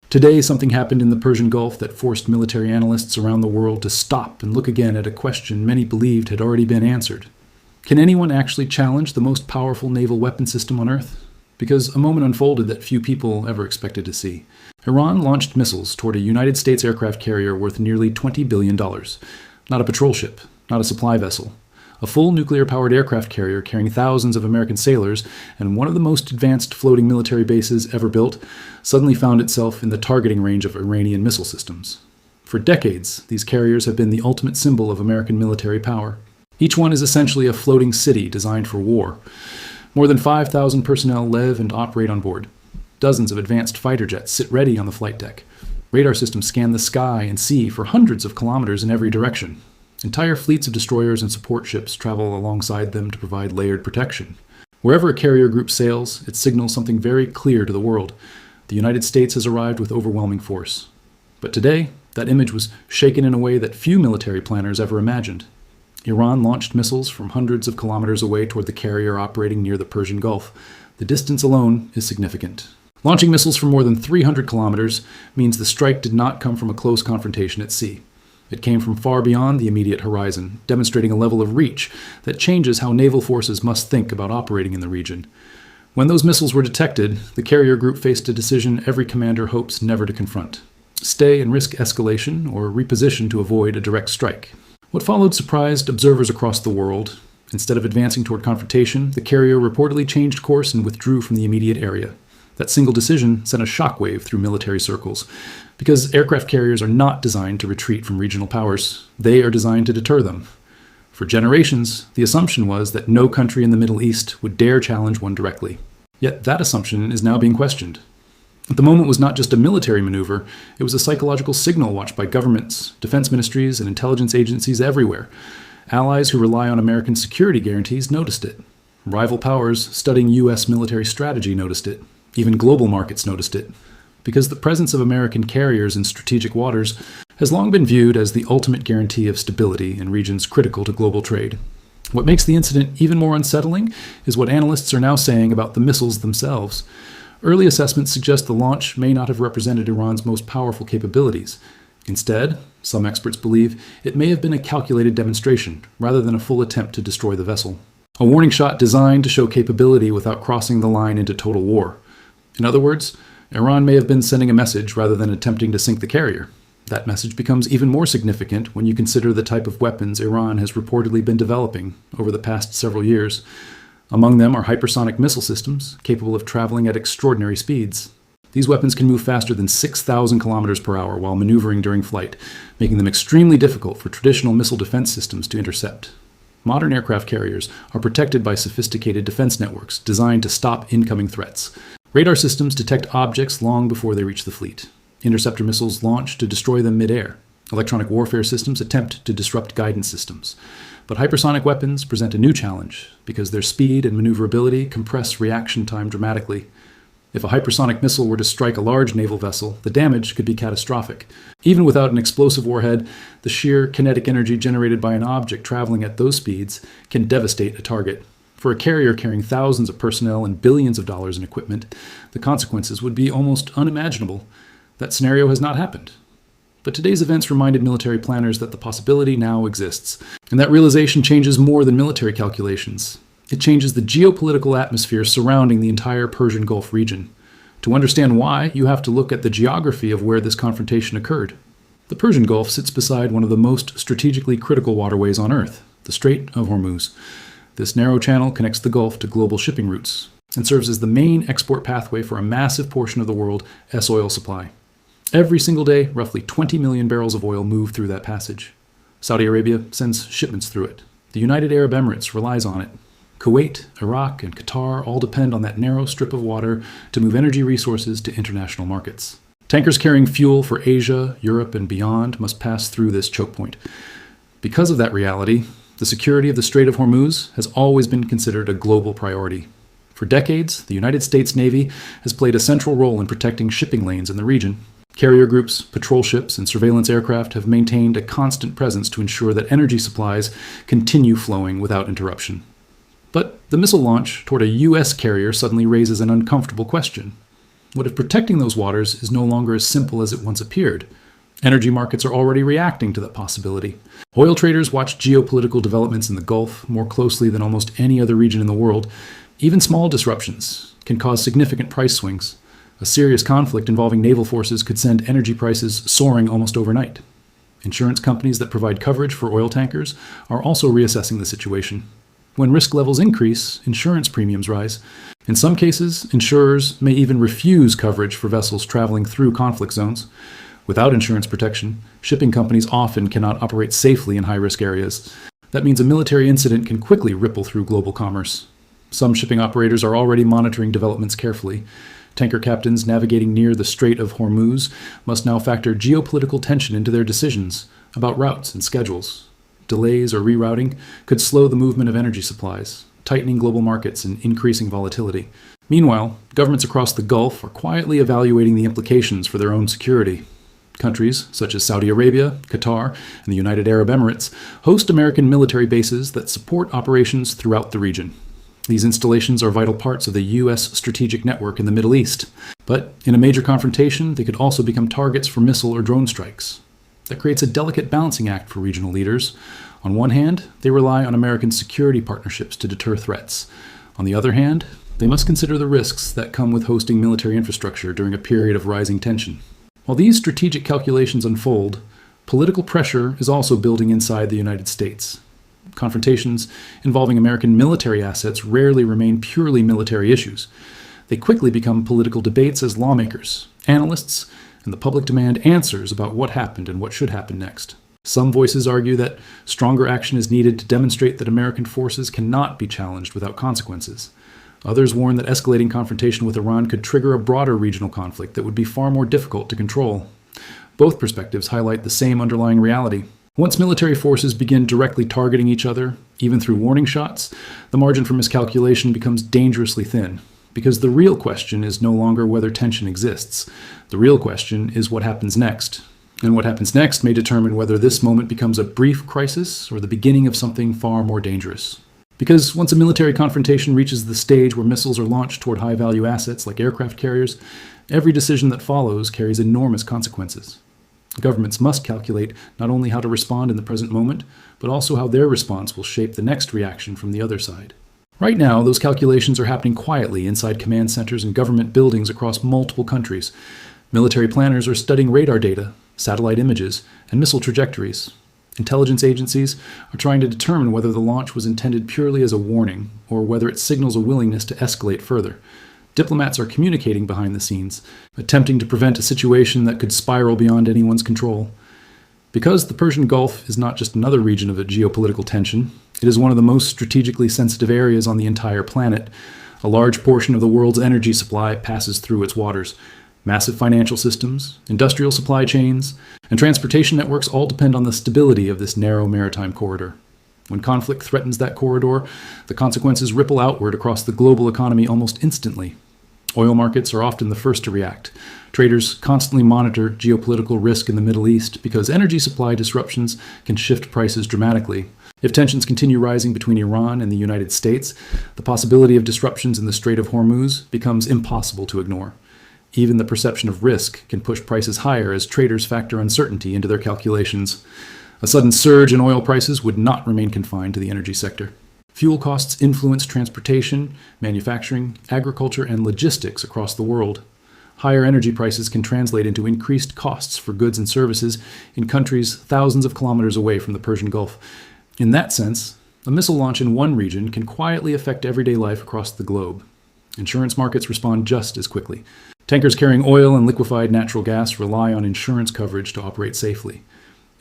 Today, something happened in the Persian Gulf that forced military analysts around the world to stop and look again at a question many believed had already been answered. Can anyone actually challenge the most powerful naval weapon system on Earth? Because a moment unfolded that few people ever expected to see. Iran launched missiles toward a United States aircraft carrier worth nearly $20 billion. Not a patrol ship, not a supply vessel. A full nuclear-powered aircraft carrier carrying thousands of American sailors and one of the most advanced floating military bases ever built suddenly found itself in the targeting range of Iranian missile systems. For decades, these carriers have been the ultimate symbol of American military power. Each one is essentially a floating city designed for war. More than 5,000 personnel live and operate on board. Dozens of advanced fighter jets sit ready on the flight deck. Radar systems scan the sky and sea for hundreds of kilometers in every direction. Entire fleets of destroyers and support ships travel alongside them to provide layered protection. Wherever a carrier group sails, it signals something very clear to the world. The United States has arrived with overwhelming force. But today, that image was shaken in a way that few military planners ever imagined. Iran launched missiles from hundreds of kilometers away toward the carrier operating near the Persian Gulf. The distance alone is significant. Launching missiles from more than 300 kilometers means the strike did not come from a close confrontation at sea. It came from far beyond the immediate horizon, demonstrating a level of reach that changes how naval forces must think about operating in the region. When those missiles were detected, the carrier group faced a decision every commander hopes never to confront: stay and risk escalation, or reposition to avoid a direct strike. What followed surprised observers across the world. Instead of advancing toward confrontation, the carrier reportedly changed course and withdrew from the immediate area. That single decision sent a shockwave through military circles, because aircraft carriers are not designed to retreat from regional powers. They are designed to deter them. For generations, the assumption was that no country in the Middle East would dare challenge one directly. Yet that assumption is now being questioned. The moment was not just a military maneuver, it was a psychological signal watched by governments, defense ministries, and intelligence agencies everywhere. Allies who rely on American security guarantees noticed it. Rival powers studying U.S. military strategy noticed it. Even global markets noticed it. Because the presence of American carriers in strategic waters has long been viewed as the ultimate guarantee of stability in regions critical to global trade. What makes the incident even more unsettling is what analysts are now saying about the missiles themselves. Early assessments suggest the launch may not have represented Iran's most powerful capabilities. Instead, some experts believe it may have been a calculated demonstration, rather than a full attempt to destroy the vessel. A warning shot designed to show capability without crossing the line into total war. In other words, Iran may have been sending a message rather than attempting to sink the carrier. That message becomes even more significant when you consider the type of weapons Iran has reportedly been developing over the past several years. Among them are hypersonic missile systems, capable of traveling at extraordinary speeds. These weapons can move faster than 6,000 kilometers per hour while maneuvering during flight, making them extremely difficult for traditional missile defense systems to intercept. Modern aircraft carriers are protected by sophisticated defense networks designed to stop incoming threats. Radar systems detect objects long before they reach the fleet. Interceptor missiles launch to destroy them mid-air. Electronic warfare systems attempt to disrupt guidance systems. But hypersonic weapons present a new challenge because their speed and maneuverability compress reaction time dramatically. If a hypersonic missile were to strike a large naval vessel, the damage could be catastrophic. Even without an explosive warhead, the sheer kinetic energy generated by an object traveling at those speeds can devastate a target. For a carrier carrying thousands of personnel and billions of dollars in equipment, the consequences would be almost unimaginable. That scenario has not happened. But today's events reminded military planners that the possibility now exists, and that realization changes more than military calculations. It changes the geopolitical atmosphere surrounding the entire Persian Gulf region. To understand why, you have to look at the geography of where this confrontation occurred. The Persian Gulf sits beside one of the most strategically critical waterways on Earth, the Strait of Hormuz. This narrow channel connects the Gulf to global shipping routes and serves as the main export pathway for a massive portion of the world's oil supply. Every single day, roughly 20 million barrels of oil move through that passage. Saudi Arabia sends shipments through it. The United Arab Emirates relies on it. Kuwait, Iraq, and Qatar all depend on that narrow strip of water to move energy resources to international markets. Tankers carrying fuel for Asia, Europe, and beyond must pass through this choke point. Because of that reality, the security of the Strait of Hormuz has always been considered a global priority. For decades, the United States Navy has played a central role in protecting shipping lanes in the region. Carrier groups, patrol ships, and surveillance aircraft have maintained a constant presence to ensure that energy supplies continue flowing without interruption. But the missile launch toward a U.S. carrier suddenly raises an uncomfortable question. What if protecting those waters is no longer as simple as it once appeared? Energy markets are already reacting to that possibility. Oil traders watch geopolitical developments in the Gulf more closely than almost any other region in the world. Even small disruptions can cause significant price swings. A serious conflict involving naval forces could send energy prices soaring almost overnight. Insurance companies that provide coverage for oil tankers are also reassessing the situation. When risk levels increase, insurance premiums rise. In some cases, insurers may even refuse coverage for vessels traveling through conflict zones. Without insurance protection, shipping companies often cannot operate safely in high-risk areas. That means a military incident can quickly ripple through global commerce. Some shipping operators are already monitoring developments carefully. Tanker captains navigating near the Strait of Hormuz must now factor geopolitical tension into their decisions about routes and schedules. Delays or rerouting could slow the movement of energy supplies, tightening global markets and increasing volatility. Meanwhile, governments across the Gulf are quietly evaluating the implications for their own security. Countries such as Saudi Arabia, Qatar, and the United Arab Emirates host American military bases that support operations throughout the region. These installations are vital parts of the U.S. strategic network in the Middle East, but in a major confrontation, they could also become targets for missile or drone strikes. That creates a delicate balancing act for regional leaders. On one hand, they rely on American security partnerships to deter threats. On the other hand, they must consider the risks that come with hosting military infrastructure during a period of rising tension. While these strategic calculations unfold, political pressure is also building inside the United States. Confrontations involving American military assets rarely remain purely military issues. They quickly become political debates as lawmakers, analysts, and the public demand answers about what happened and what should happen next. Some voices argue that stronger action is needed to demonstrate that American forces cannot be challenged without consequences. Others warn that escalating confrontation with Iran could trigger a broader regional conflict that would be far more difficult to control. Both perspectives highlight the same underlying reality. Once military forces begin directly targeting each other, even through warning shots, the margin for miscalculation becomes dangerously thin. Because the real question is no longer whether tension exists. The real question is what happens next. And what happens next may determine whether this moment becomes a brief crisis or the beginning of something far more dangerous. Because once a military confrontation reaches the stage where missiles are launched toward high-value assets like aircraft carriers, every decision that follows carries enormous consequences. Governments must calculate not only how to respond in the present moment, but also how their response will shape the next reaction from the other side. Right now, those calculations are happening quietly inside command centers and government buildings across multiple countries. Military planners are studying radar data, satellite images, and missile trajectories. Intelligence agencies are trying to determine whether the launch was intended purely as a warning or whether it signals a willingness to escalate further. Diplomats are communicating behind the scenes, attempting to prevent a situation that could spiral beyond anyone's control. Because the Persian Gulf is not just another region of a geopolitical tension, it is one of the most strategically sensitive areas on the entire planet. A large portion of the world's energy supply passes through its waters. Massive financial systems, industrial supply chains, and transportation networks all depend on the stability of this narrow maritime corridor. When conflict threatens that corridor, the consequences ripple outward across the global economy almost instantly. Oil markets are often the first to react. Traders constantly monitor geopolitical risk in the Middle East because energy supply disruptions can shift prices dramatically. If tensions continue rising between Iran and the United States, the possibility of disruptions in the Strait of Hormuz becomes impossible to ignore. Even the perception of risk can push prices higher as traders factor uncertainty into their calculations. A sudden surge in oil prices would not remain confined to the energy sector. Fuel costs influence transportation, manufacturing, agriculture, and logistics across the world. Higher energy prices can translate into increased costs for goods and services in countries thousands of kilometers away from the Persian Gulf. In that sense, a missile launch in one region can quietly affect everyday life across the globe. Insurance markets respond just as quickly. Tankers carrying oil and liquefied natural gas rely on insurance coverage to operate safely.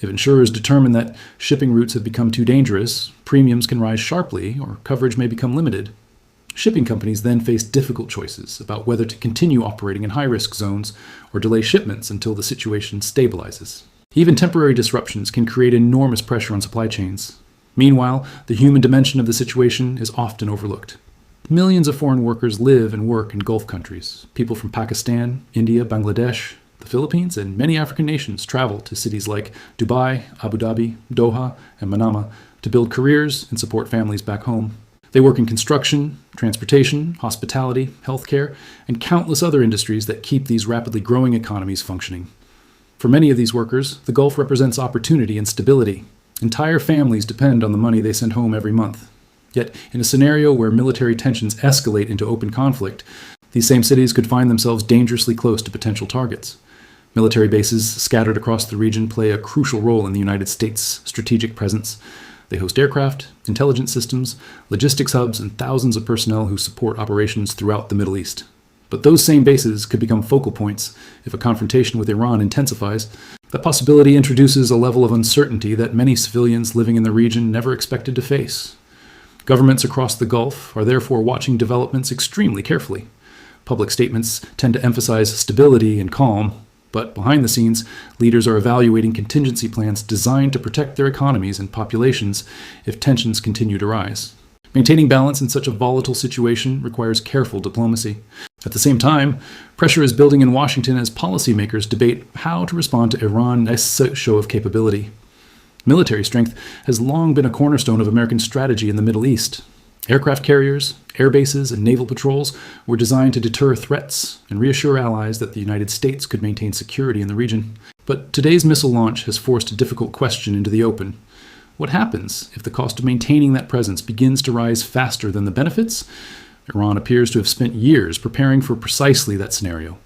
If insurers determine that shipping routes have become too dangerous, premiums can rise sharply or coverage may become limited. Shipping companies then face difficult choices about whether to continue operating in high-risk zones or delay shipments until the situation stabilizes. Even temporary disruptions can create enormous pressure on supply chains. Meanwhile, the human dimension of the situation is often overlooked. Millions of foreign workers live and work in Gulf countries. People from Pakistan, India, Bangladesh, the Philippines, and many African nations travel to cities like Dubai, Abu Dhabi, Doha, and Manama to build careers and support families back home. They work in construction, transportation, hospitality, healthcare, and countless other industries that keep these rapidly growing economies functioning. For many of these workers, the Gulf represents opportunity and stability. Entire families depend on the money they send home every month. Yet, in a scenario where military tensions escalate into open conflict, these same cities could find themselves dangerously close to potential targets. Military bases scattered across the region play a crucial role in the United States' strategic presence. They host aircraft, intelligence systems, logistics hubs, and thousands of personnel who support operations throughout the Middle East. But those same bases could become focal points if a confrontation with Iran intensifies. That possibility introduces a level of uncertainty that many civilians living in the region never expected to face. Governments across the Gulf are therefore watching developments extremely carefully. Public statements tend to emphasize stability and calm, but behind the scenes, leaders are evaluating contingency plans designed to protect their economies and populations if tensions continue to rise. Maintaining balance in such a volatile situation requires careful diplomacy. At the same time, pressure is building in Washington as policymakers debate how to respond to Iran's show of capability. Military strength has long been a cornerstone of American strategy in the Middle East. Aircraft carriers, air bases, and naval patrols were designed to deter threats and reassure allies that the United States could maintain security in the region. But today's missile launch has forced a difficult question into the open. What happens if the cost of maintaining that presence begins to rise faster than the benefits? Iran appears to have spent years preparing for precisely that scenario.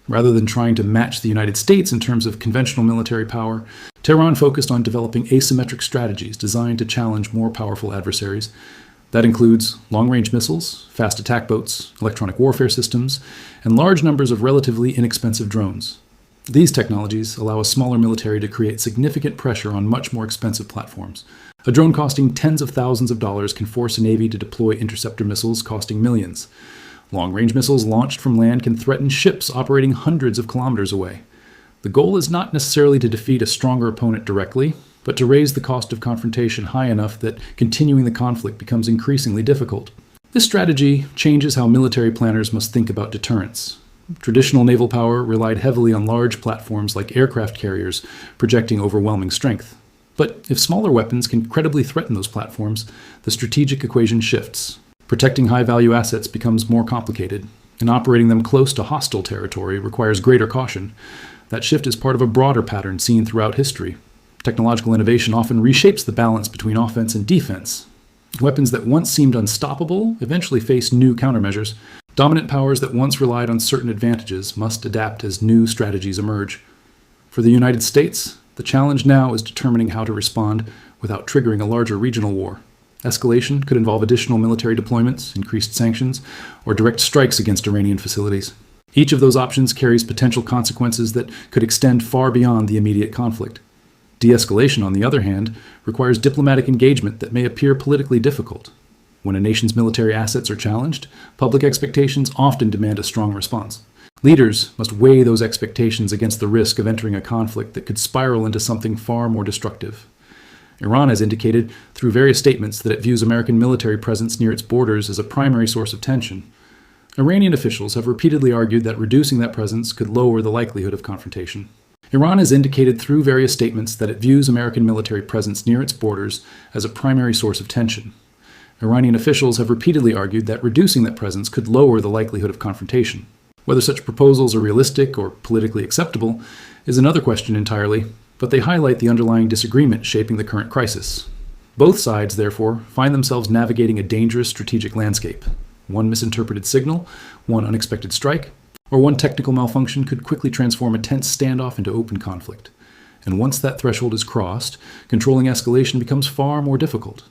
Rather than trying to match the United States in terms of conventional military power, Tehran focused on developing asymmetric strategies designed to challenge more powerful adversaries. That includes long-range missiles, fast attack boats, electronic warfare systems, and large numbers of relatively inexpensive drones. These technologies allow a smaller military to create significant pressure on much more expensive platforms. A drone costing tens of thousands of dollars can force a navy to deploy interceptor missiles costing millions. Long-range missiles launched from land can threaten ships operating hundreds of kilometers away. The goal is not necessarily to defeat a stronger opponent directly, but to raise the cost of confrontation high enough that continuing the conflict becomes increasingly difficult. This strategy changes how military planners must think about deterrence. Traditional naval power relied heavily on large platforms like aircraft carriers, projecting overwhelming strength. But if smaller weapons can credibly threaten those platforms, the strategic equation shifts. Protecting high-value assets becomes more complicated, and operating them close to hostile territory requires greater caution. That shift is part of a broader pattern seen throughout history. Technological innovation often reshapes the balance between offense and defense. Weapons that once seemed unstoppable eventually face new countermeasures. Dominant powers that once relied on certain advantages must adapt as new strategies emerge. For the United States, the challenge now is determining how to respond without triggering a larger regional war. Escalation could involve additional military deployments, increased sanctions, or direct strikes against Iranian facilities. Each of those options carries potential consequences that could extend far beyond the immediate conflict. De-escalation, on the other hand, requires diplomatic engagement that may appear politically difficult. When a nation's military assets are challenged, public expectations often demand a strong response. Leaders must weigh those expectations against the risk of entering a conflict that could spiral into something far more destructive. Iran has indicated through various statements that it views American military presence near its borders as a primary source of tension. Iranian officials have repeatedly argued that reducing that presence could lower the likelihood of confrontation. Iran has indicated through various statements that it views American military presence near its borders as a primary source of tension. Iranian officials have repeatedly argued that reducing that presence could lower the likelihood of confrontation. Whether such proposals are realistic or politically acceptable is another question entirely, but they highlight the underlying disagreement shaping the current crisis. Both sides, therefore, find themselves navigating a dangerous strategic landscape. One misinterpreted signal, one unexpected strike, or one technical malfunction could quickly transform a tense standoff into open conflict. And once that threshold is crossed, controlling escalation becomes far more difficult.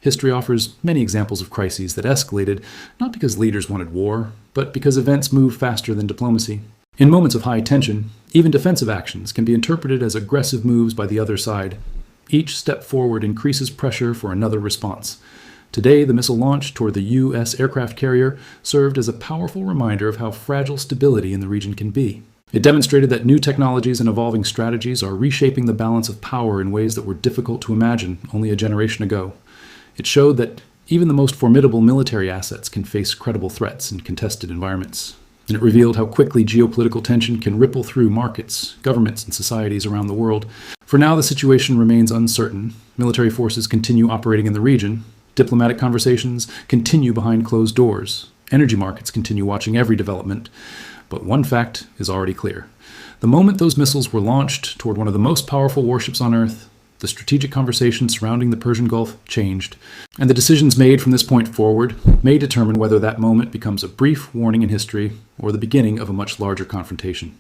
History offers many examples of crises that escalated not because leaders wanted war, but because events moved faster than diplomacy. In moments of high tension, even defensive actions can be interpreted as aggressive moves by the other side. Each step forward increases pressure for another response. Today, the missile launch toward the U.S. aircraft carrier served as a powerful reminder of how fragile stability in the region can be. It demonstrated that new technologies and evolving strategies are reshaping the balance of power in ways that were difficult to imagine only a generation ago. It showed that even the most formidable military assets can face credible threats in contested environments. And it revealed how quickly geopolitical tension can ripple through markets, governments, and societies around the world. For now, the situation remains uncertain. Military forces continue operating in the region, Diplomatic conversations continue behind closed doors. Energy markets continue watching every development. But one fact is already clear. The moment those missiles were launched toward one of the most powerful warships on Earth, the strategic conversation surrounding the Persian Gulf changed, and the decisions made from this point forward may determine whether that moment becomes a brief warning in history or the beginning of a much larger confrontation.